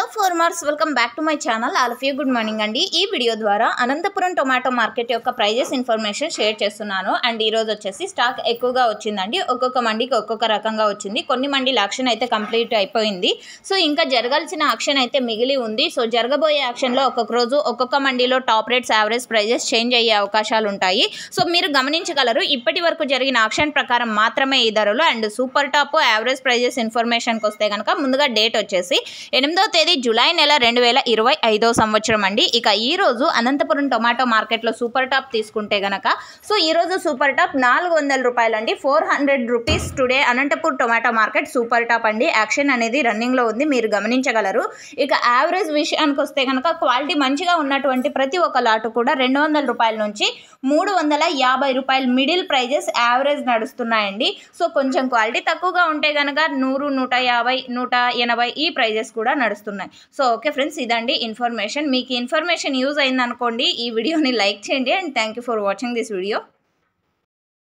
Hello farmers, welcome back to my channel. All of you good morning అండి. ఈ video ద్వారా Anantapuram tomato market యొక్క prices information share చేస్తున్నాను. And ఈరోజు వచ్చేసి స్టాక్ ఎక్కువగా వచ్చిందండి. ఒక్కొక్క మండికి ఒక్కొక్క రకంగా వచ్చింది. కొన్ని మండీల యాక్షన్ అయితే కంప్లీట్ అయిపోయింది. సో ఇంకా జరగాల్సిన యాక్షన్ అయితే మిగిలి ఉంది. సో జరగబోయే యాక్షన్లో ఒక్కొక్క రోజు ఒక్కొక్క మండీలో top rates, average prices change అయ్యే అవకాశాలు ఉంటాయి. సో మీరు గమనించగలరు. ఇప్పటి వరకు జరిగిన యాక్షన్ ప్రకారం మాత్రమే ఈ ధరలు. And super top average prices ఇన్ఫర్మేషన్కి వస్తే కనుక ముందుగా డేట్ వచ్చేసి 8వ తేదీ జూలై నెల 2025 సంవత్సరం అండి. ఇక ఈ రోజు అనంతపురం టొమాటో మార్కెట్లో సూపర్ టాప్ తీసుకుంటే గనక సో ఈ రోజు సూపర్ టాప్ 400 రూపాయలు అండి. 400 rupees today Anantapur tomato market super top అండి. యాక్షన్ అనేది రన్నింగ్లో ఉంది, మీరు గమనించగలరు. ఇక యావరేజ్ విషయానికి వస్తే కనుక క్వాలిటీ మంచిగా ఉన్నటువంటి ప్రతి ఒక్క లాటు కూడా 200 రూపాయల నుంచి 350 రూపాయలు మిడిల్ ప్రైజెస్ యావరేజ్ నడుస్తున్నాయండి. సో కొంచెం క్వాలిటీ తక్కువగా ఉంటే కనుక 100, 150, 180 ఈ ప్రైజెస్ కూడా నడుస్తున్నాయి. సో ఓకే ఫ్రెండ్స్, ఇదండి ఇన్ఫర్మేషన్. మీకు ఇన్ఫర్మేషన్ యూజ్ అయింది అనుకోండి, ఈ వీడియోని లైక్ చేయండి. And thank you for watching this video.